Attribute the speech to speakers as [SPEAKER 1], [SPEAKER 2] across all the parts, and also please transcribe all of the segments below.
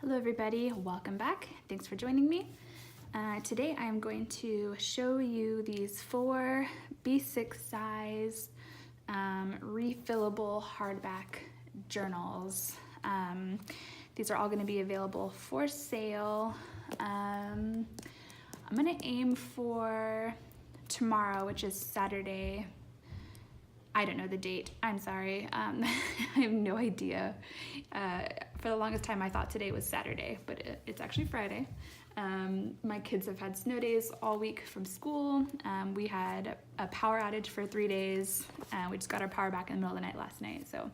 [SPEAKER 1] Hello everybody, welcome back. Thanks for joining me. Today I'm going to show you these 4 B6 size refillable hardback journals. These are all going to be available for sale. I'm going to aim for tomorrow, which is Saturday. I don't know the date. I'm sorry. I have no idea. For the longest time, I thought today was Saturday, but it's actually Friday. My kids have had snow days all week from school. We had a power outage for 3 days. We just got our power back in the middle of the night last night. So,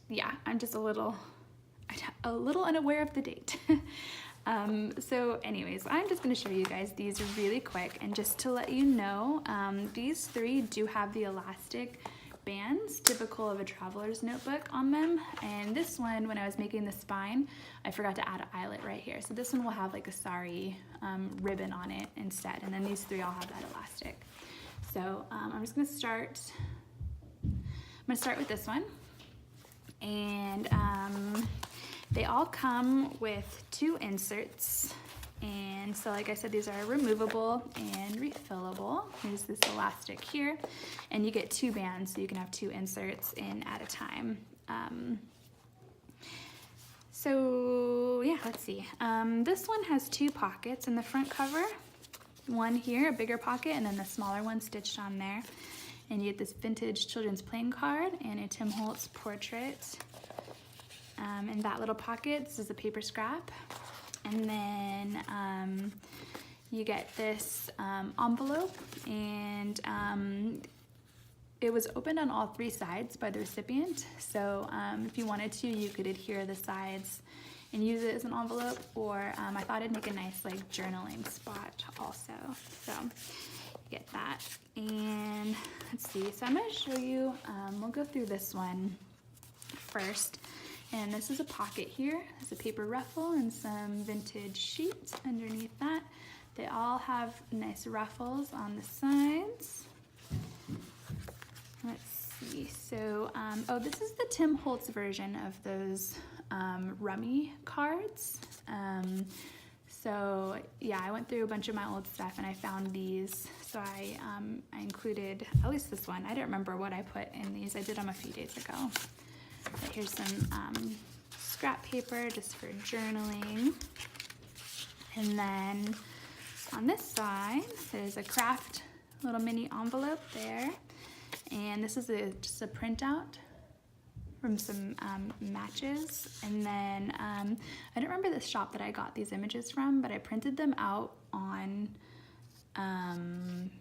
[SPEAKER 1] yeah, I'm just a little unaware of the date. So anyways, I'm just going to show you guys these really quick, and just to let you know, these 3 do have the elastic bands typical of a traveler's notebook on them, and this one, when I was making the spine, I forgot to add an eyelet right here, so this one will have like a sari ribbon on it instead, and then these 3 all have that elastic. So I'm just going to start with this one, and they all come with 2 inserts, and so like I said, these are removable and refillable. There's this elastic here, and you get 2 bands, so you can have 2 inserts in at a time. So yeah, let's see. This one has 2 pockets in the front cover. One here, a bigger pocket, and then the smaller one stitched on there. And you get this vintage children's playing card and a Tim Holtz portrait. In that little pocket, this is a paper scrap, and then you get this envelope, and it was opened on all 3 sides by the recipient, so if you wanted to, you could adhere the sides and use it as an envelope, or I thought it'd make a nice like journaling spot also, so get that. And let's see, so I'm going to show you, we'll go through this one first. And this is a pocket here. There's a paper ruffle and some vintage sheets underneath that. They all have nice ruffles on the sides. Let's see, so, oh, this is the Tim Holtz version of those rummy cards. So yeah, I went through a bunch of my old stuff and I found these. So I included at least this one. I don't remember what I put in these. I did them a few days ago. But here's some scrap paper just for journaling. And then on this side, there's a craft little mini envelope there. And this is just a printout from some matches. And then I don't remember the shop that I got these images from, but I printed them out on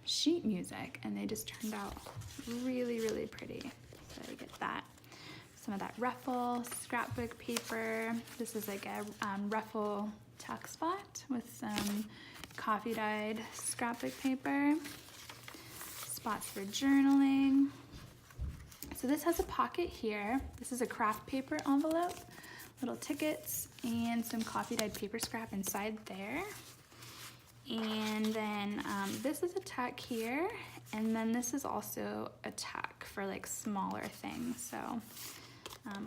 [SPEAKER 1] sheet music, and they just turned out really, really pretty. So I get that. Some of that ruffle, scrapbook paper. This is like a ruffle tuck spot with some coffee dyed scrapbook paper. Spots for journaling. So this has a pocket here. This is a craft paper envelope, little tickets, and some coffee dyed paper scrap inside there. And then this is a tuck here, and then this is also a tuck for like smaller things. So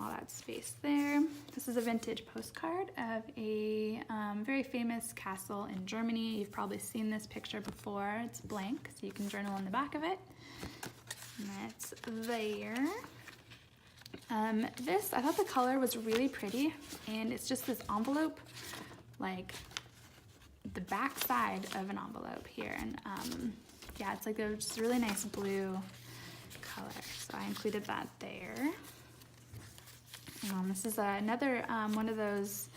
[SPEAKER 1] all that space there. This is a vintage postcard of a very famous castle in Germany. You've probably seen this picture before. It's blank, so you can journal on the back of it. And that's there. This, I thought the color was really pretty, and it's just this envelope, like the back side of an envelope here. And yeah, it's like a just really nice blue color. So I included that there. This is another one of those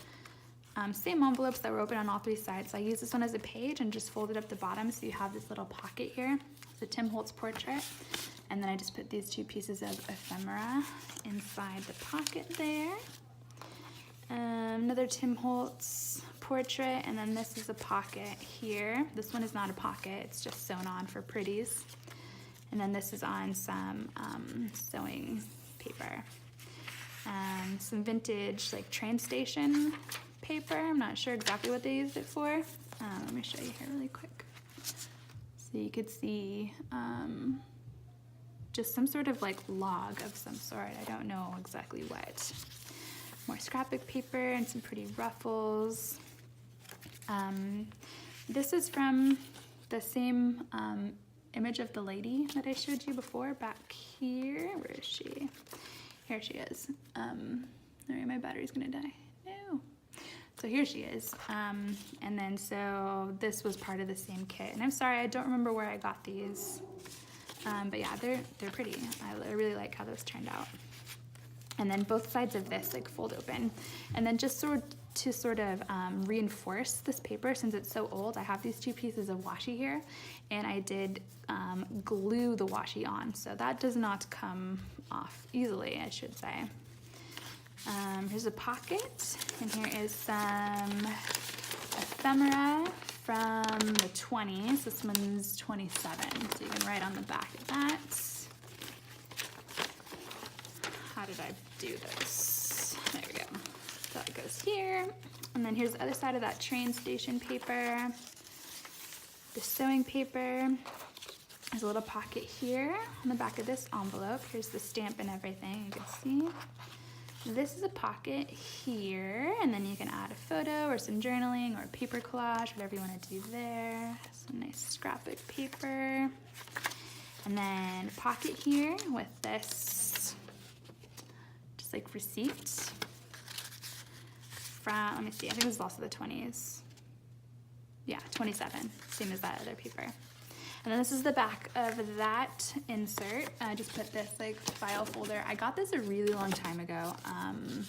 [SPEAKER 1] same envelopes that were open on all 3 sides. So I used this one as a page and just folded up the bottom, so you have this little pocket here. It's a Tim Holtz portrait, and then I just put these 2 pieces of ephemera inside the pocket there. Another Tim Holtz portrait, and then this is a pocket here. This one is not a pocket, it's just sewn on for pretties. And then this is on some sewing paper. Some vintage like train station paper. I'm not sure exactly what they used it for. Let me show you here really quick. So you could see just some sort of like log of some sort. I don't know exactly what. more scrapbook paper and some pretty ruffles. This is from the same image of the lady that I showed you before back here. Where is she? Here she is. Sorry, my battery's gonna die. No. So here she is. And then so this was part of the same kit. And I'm sorry, I don't remember where I got these. But yeah, they're pretty. I really like how those turned out. And then both sides of this like fold open. And then just to sort of reinforce this paper, since it's so old, I have these two pieces of washi here, and I did glue the washi on, so that does not come off easily, I should say. Here's a pocket, and here is some ephemera from the 20s. This one's 27, so you can write on the back of that. How did I do this? There we go. So it goes here. And then here's the other side of that train station paper. The sewing paper. There's a little pocket here on the back of this envelope. Here's the stamp and everything, you can see. This is a pocket here, and then you can add a photo or some journaling or a paper collage, whatever you want to do there. Some nice scrapbook paper. And then a pocket here with this just like receipt from, let me see, I think this is also the 20s. Yeah, 27, same as that other paper. And then this is the back of that insert. I just put this like file folder. I got this a really long time ago, and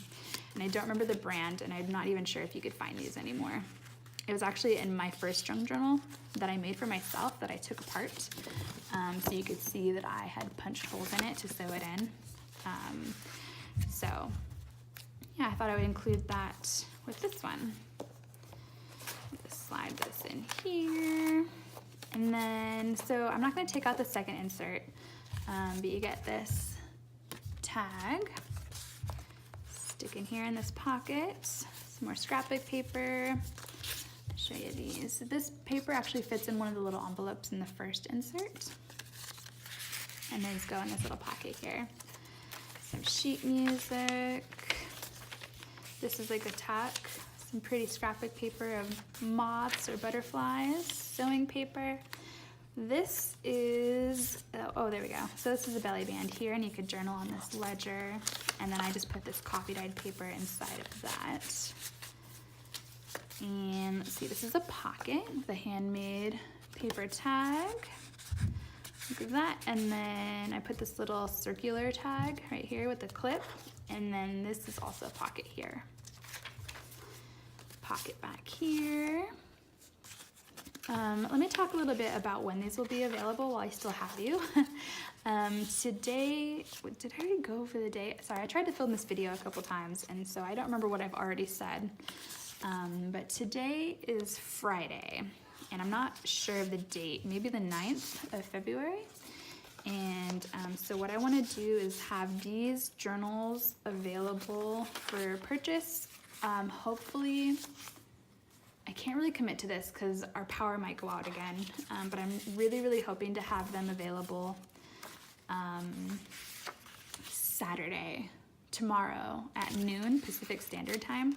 [SPEAKER 1] I don't remember the brand, and I'm not even sure if you could find these anymore. It was actually in my first junk journal that I made for myself that I took apart, so you could see that I had punched holes in it to sew it in. So yeah, I thought I would include that with this one. Just slide this in here. And then, so I'm not going to take out the second insert, but you get this tag. Stick in here in this pocket. Some more scrapbook paper. I'll show you these. So this paper actually fits in one of the little envelopes in the first insert. And these go in this little pocket here. Some sheet music. This is like a tack. Some pretty scrapbook paper of moths or butterflies, sewing paper. This is, oh, there we go. So this is a belly band here, and you could journal on this ledger. And then I just put this coffee dyed paper inside of that. And let's see, this is a pocket with a handmade paper tag. Look at that. And then I put this little circular tag right here with the clip. And then this is also a pocket here. Pocket back here. Let me talk a little bit about when these will be available while I still have you. Today, did I already go for the day? Sorry, I tried to film this video a couple times, and so I don't remember what I've already said. But today is Friday, and I'm not sure of the date, maybe the 9th of February. And so what I want to do is have these journals available for purchase. Hopefully, I can't really commit to this because our power might go out again, but I'm really hoping to have them available Saturday, tomorrow at noon Pacific Standard Time.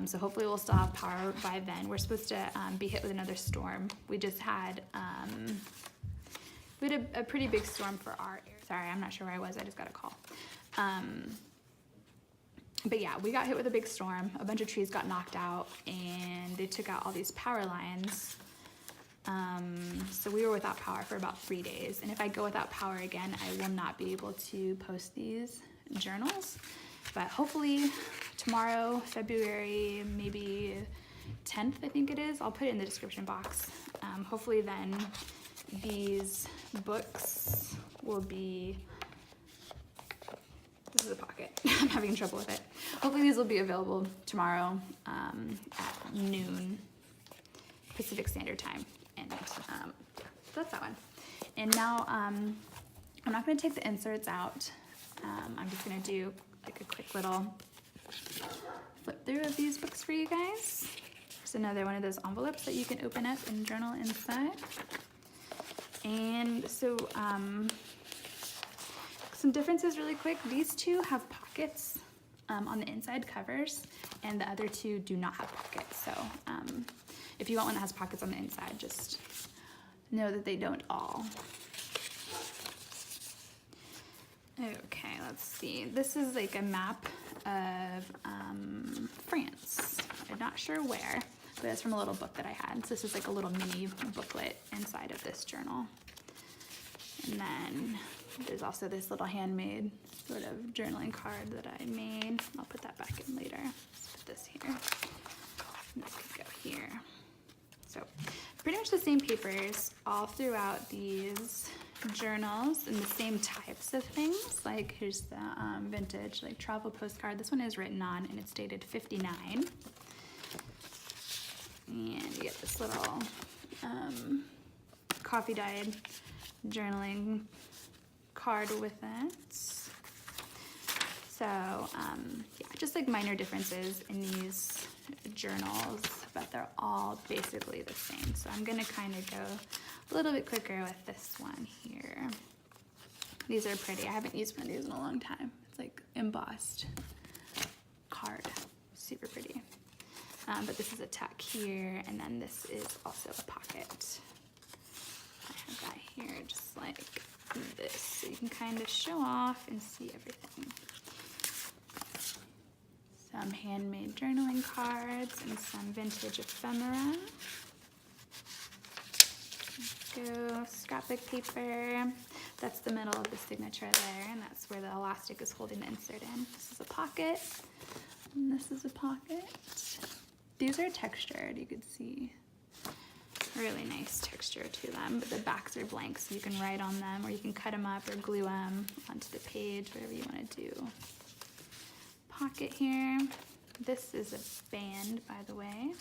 [SPEAKER 1] So hopefully we'll still have power by then. We're supposed to be hit with another storm. We just had a pretty big storm for our area. Sorry, I'm not sure where I was. I just got a call. But yeah, we got hit with a big storm. A bunch of trees got knocked out, and they took out all these power lines. So we were without power for about 3 days. And if I go without power again, I will not be able to post these journals. But hopefully tomorrow, February, maybe 10th, I think it is. I'll put it in the description box. Hopefully then these books will be, this is a pocket. I'm having trouble with it. Hopefully these will be available tomorrow at noon Pacific Standard Time. And so that's that one. And now I'm not going to take the inserts out. I'm just going to do like a quick little flip through of these books for you guys. Just another one of those envelopes that you can open up and journal inside. And so some differences really quick. These two have pockets on the inside covers, and the other two do not have pockets. So if you want one that has pockets on the inside, just know that they don't all. Okay, let's see. This is like a map of France. I'm not sure where, but it's from a little book that I had. So this is like a little mini booklet inside of this journal. And then there's also this little handmade sort of journaling card that I made. I'll put that back in later. Let's put this here. And this could go here. So pretty much the same papers all throughout these journals and the same types of things. Like here's the vintage like travel postcard. This one is written on and it's dated 59. And you get this little coffee dyed journaling card with it. So yeah, just like minor differences in these journals, but they're all basically the same. So I'm gonna kind of go a little bit quicker with this one here. These are pretty. I haven't used one of these in a long time. It's like embossed card, super pretty. But this is a tuck here, and then this is also a pocket. I have that here just like this, so you can kind of show off and see everything. Some handmade journaling cards and some vintage ephemera. Let's go scrapbook paper. That's the middle of the signature there, and that's where the elastic is holding the insert in. This is a pocket, and this is a pocket. These are textured, you could see. Really nice texture to them, but the backs are blank, so you can write on them, or you can cut them up or glue them onto the page, whatever you want to do. Pocket here. This is a band, by the way.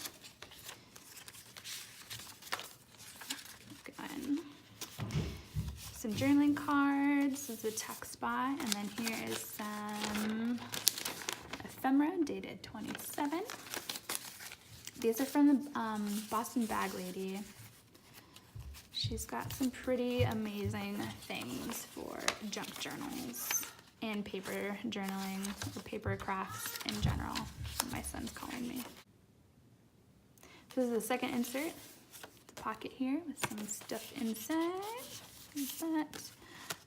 [SPEAKER 1] Good. Some journaling cards. This is a tuck spot, and then here is some ephemera dated 27. These are from the Boston Bag Lady. She's got some pretty amazing things for junk journals and paper journaling or paper crafts in general. My son's calling me. This is the second insert. The pocket here with some stuff inside. There's that.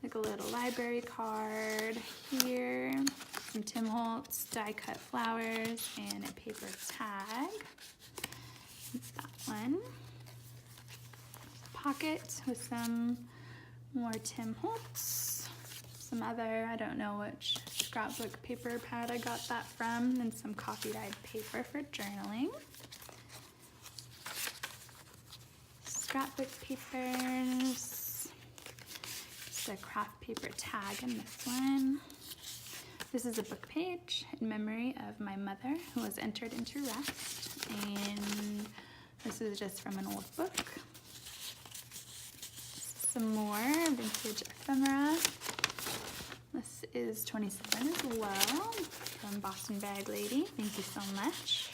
[SPEAKER 1] Like a little library card here. Some Tim Holtz die cut flowers and a paper tag. That's that one. Pocket with some more Tim Holtz. Some other, I don't know which scrapbook paper pad I got that from, and some coffee dyed paper for journaling. Scrapbook papers. Just a craft paper tag in this one. This is a book page in memory of my mother who was entered into rest, and this is just from an old book. Some more vintage ephemera. This is 27 as well from Boston Bag Lady. Thank you so much.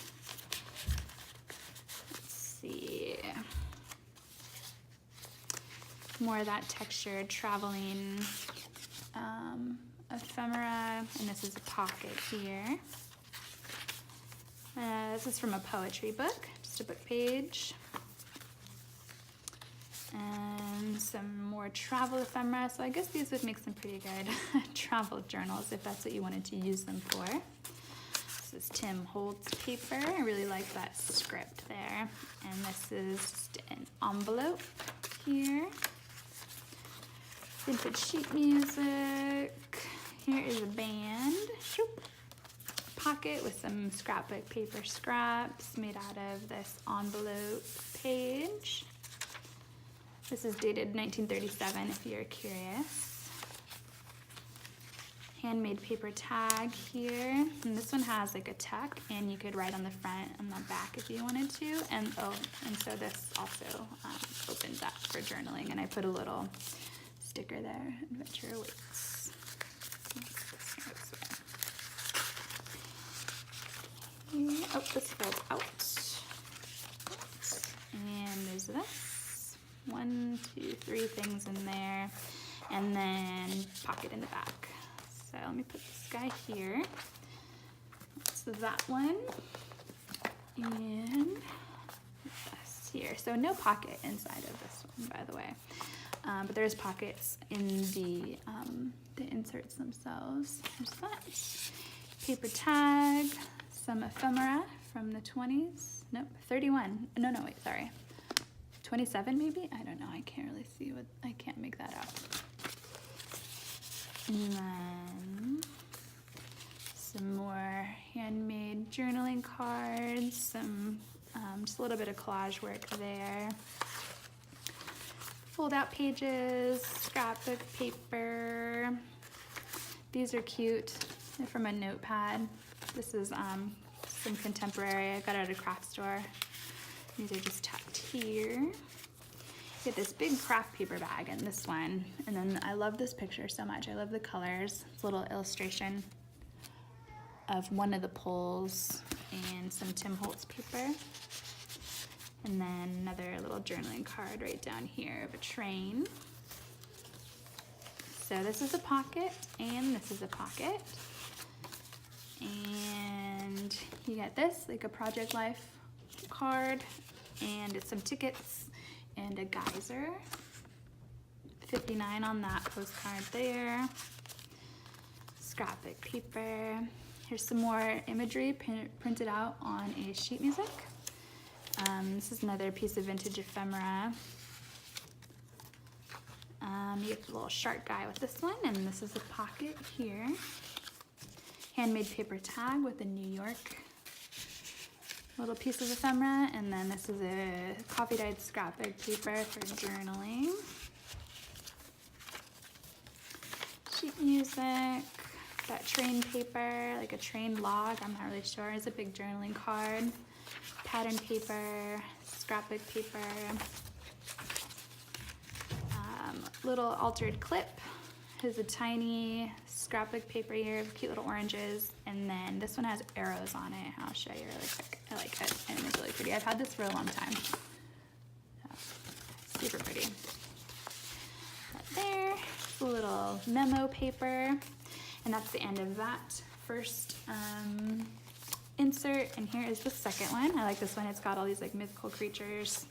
[SPEAKER 1] Let's see. More of that textured traveling ephemera, and this is a pocket here. This is from a poetry book, just a book page. And some more travel ephemera. So I guess these would make some pretty good travel journals if that's what you wanted to use them for. This is Tim Holtz paper. I really like that script there. And this is just an envelope here. Vintage sheet music. Here is a band. Pocket with some scrapbook paper scraps made out of this envelope page. This is dated 1937 if you're curious. Handmade paper tag here. And this one has like a tuck, and you could write on the front and the back if you wanted to. And so this also opens up for journaling, and I put a little sticker there, Adventure Awaits. Oh, this falls out. And there's this. 1, 2, 3 things in there, and then pocket in the back. So let me put this guy here. that one. And this here. So no pocket inside of this one, by the way. But there's pockets in the inserts themselves. There's that. Paper tag, some ephemera from the 20s. Nope, 31. No, wait, sorry. 27 maybe? I don't know. I can't really see what, I can't make that out. And then some more handmade journaling cards, some just a little bit of collage work there. Fold out pages, scrapbook paper. These are cute. They're from a notepad. This is some contemporary. I got it at a craft store. These are just tucked here. Get this big craft paper bag in this one. And then I love this picture so much. I love the colors. It's a little illustration of one of the poles and some Tim Holtz paper. And then another little journaling card right down here of a train. So this is a pocket and this is a pocket. And you get this, like a Project Life card, and it's some tickets and a geyser. 59 on that postcard there. Scrapbook paper. Here's some more imagery printed out on a sheet music. This is another piece of vintage ephemera. You get the little shark guy with this one, and this is a pocket here. Handmade paper tag with a New York little piece of ephemera, and then this is a coffee dyed scrapbook paper for journaling. Sheet music, that train paper, like a train log, I'm not really sure. It's a big journaling card. Pattern paper, scrapbook paper, little altered clip. There's a tiny scrapbook paper here with cute little oranges, and then this one has arrows on it. I'll show you really quick. I like it, and it's really pretty. I've had this for a long time. Super pretty. Right there, a little memo paper, and that's the end of that first insert. And here is the second one. I like this one. It's got all these like mythical creatures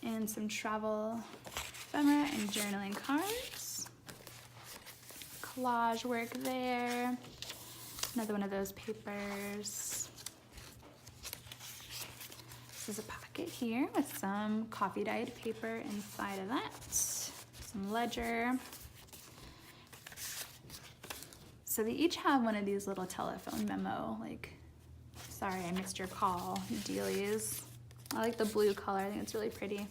[SPEAKER 1] and some travel ephemera and journaling cards. Collage work there. Another one of those papers. This is a pocket here with some coffee dyed paper inside of that. Some ledger. So they each have one of these little telephone memo, like, sorry I missed your call, dealies. I like the blue color, I think it's really pretty.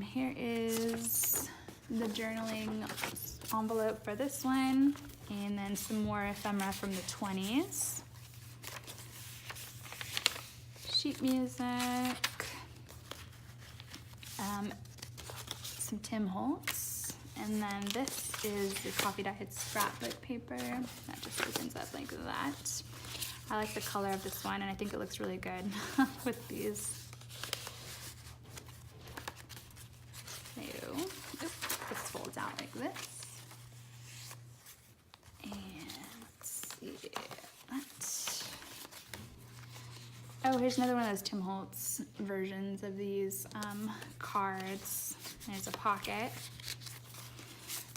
[SPEAKER 1] Here is the journaling envelope for this one, and then some more ephemera from the 20s. Sheet music, some Tim Holtz, and then this is the coffee dyed scrapbook paper. That just opens up like that. I like the color of this one, and I think it looks really good with these. This folds out like this. And let's see that. Oh, here's another one of those Tim Holtz versions of these cards. There's a pocket.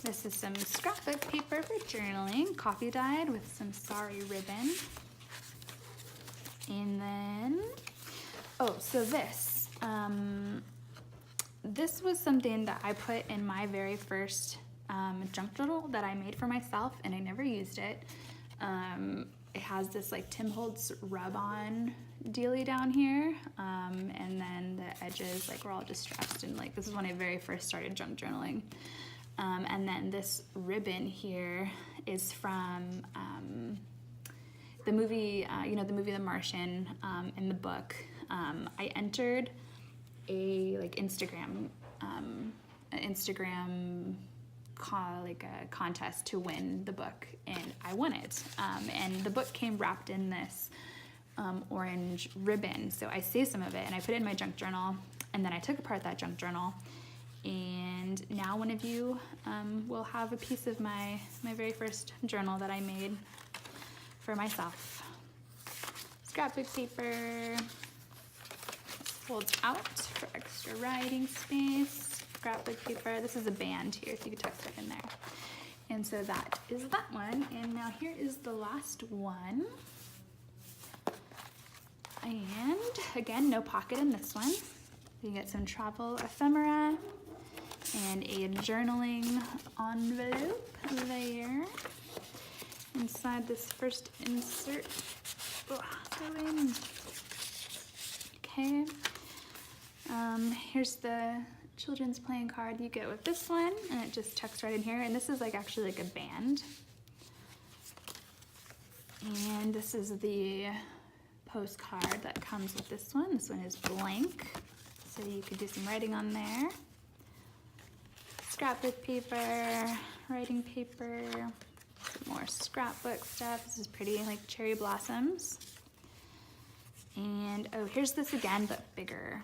[SPEAKER 1] This is some scrapbook paper for journaling, coffee dyed with some sari ribbon. And then, oh, so this. This was something that I put in my very first junk journal that I made for myself, and I never used it. It has this like Tim Holtz rub-on dealie down here, and then the edges like were all distressed, and like this is when I very first started junk journaling. And then this ribbon here is from the movie, the movie The Martian. In the book, I entered a like Instagram contest to win the book, and I won it. And the book came wrapped in this orange ribbon, so I saved some of it and I put it in my junk journal, and then I took apart that junk journal, and now one of you will have a piece of my very first journal that I made for myself. Scrapbook paper. This folds out for extra writing space. Scrapbook paper. This is a band here, so you can tuck stuff in there. And so that is that one. And now here is the last one. And again, no pocket in this one. You get some travel ephemera and a journaling envelope there. Inside this first insert. Oh, go in. Okay. Here's the children's playing card you get with this one, and it just tucks right in here. And this is like actually like a band. And this is the postcard that comes with this one. This one is blank, so you could do some writing on there. Scrapbook paper, writing paper, some more scrapbook stuff. This is pretty, like cherry blossoms. And oh, here's this again, but bigger.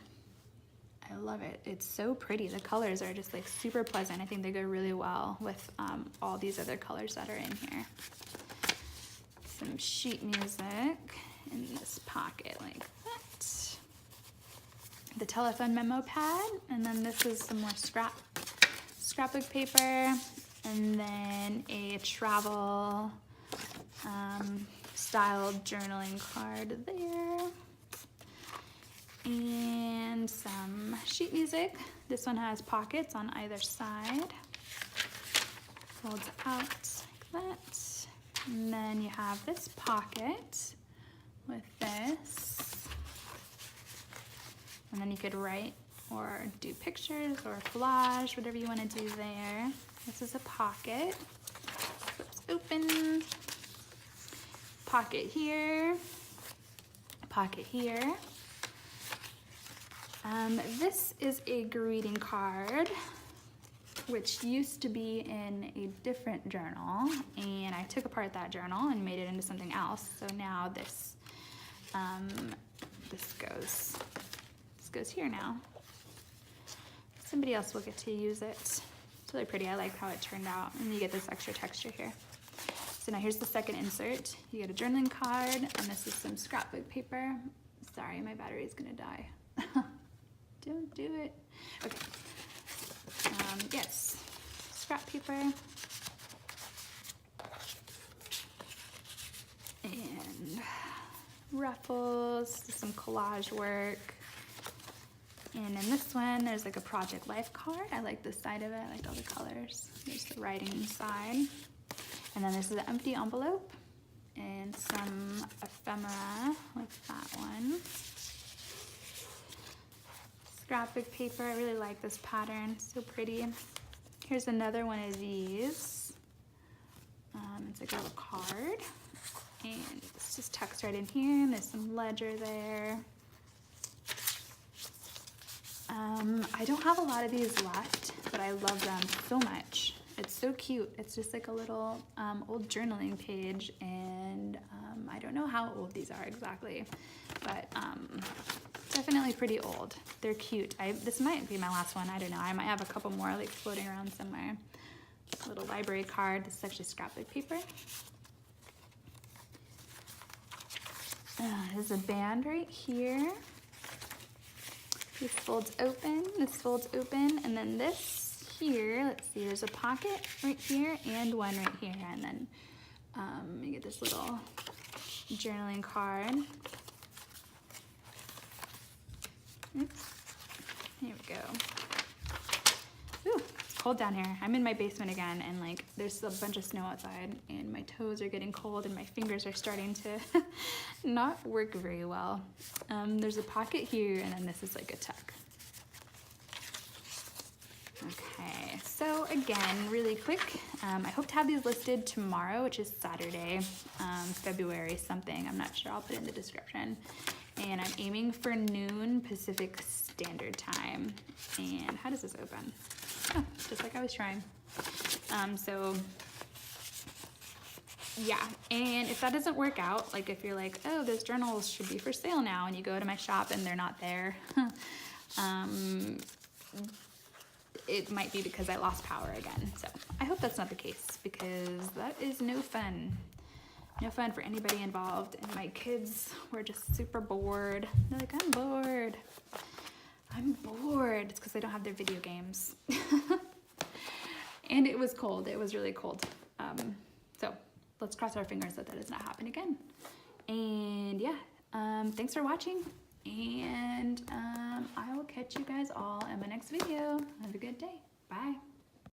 [SPEAKER 1] I love it. It's so pretty. The colors are just like super pleasant. I think they go really well with all these other colors that are in here. Some sheet music in this pocket like that. The telephone memo pad, and then this is some more scrapbook paper, and then a travel styled journaling card there. And some sheet music. This one has pockets on either side. Folds out like that. And then you have this pocket with this. And then you could write or do pictures or collage, whatever you want to do there. This is a pocket. Flips open. Pocket here. Pocket here. This is a greeting card, which used to be in a different journal, and I took apart that journal and made it into something else. So now this goes here now. Somebody else will get to use it. It's really pretty. I like how it turned out, and you get this extra texture here. So now here's the second insert. You get a journaling card, and this is some scrapbook paper. Sorry, my battery's gonna die. Don't do it. Okay. Yes, scrap paper. And ruffles, some collage work. And in this one, there's like a project life card. I like this side of it. I like all the colors. There's the writing inside. And then this is an empty envelope and some ephemera like that one. Scrapbook paper. I really like this pattern. It's so pretty. Here's another one of these. It's like a little card. And this just tucks right in here. And there's some ledger there. I don't have a lot of these left, but I love them so much. It's so cute. It's just like a little old journaling page, and I don't know how old these are exactly, but definitely pretty old. They're cute. This might be my last one. I don't know. I might have a couple more like floating around somewhere. A little library card. This is actually scrapbook paper. There's a band right here. This folds open, and then this here, let's see, there's a pocket right here and one right here, and then you get this little journaling card. Oops, here we go. Ooh, it's cold down here. I'm in my basement again, and like there's a bunch of snow outside, and my toes are getting cold, and my fingers are starting to not work very well. There's a pocket here, and then this is like a tuck. Okay, so again, really quick, I hope to have these listed tomorrow, which is Saturday, February something. I'm not sure. I'll put it in the description. And I'm aiming for noon Pacific Standard Time. And how does this open? Oh, just like I was trying. So yeah, and if that doesn't work out, like if you're like, oh, those journals should be for sale now, and you go to my shop and they're not there, it might be because I lost power again. So I hope that's not the case, because that is no fun. no fun for anybody involved. And my kids were just super bored. They're like, I'm bored. I'm bored. It's because they don't have their video games. And it was cold. It was really cold. So let's cross our fingers that does not happen again. And yeah, thanks for watching. And I will catch you guys all in my next video. Have a good day. Bye.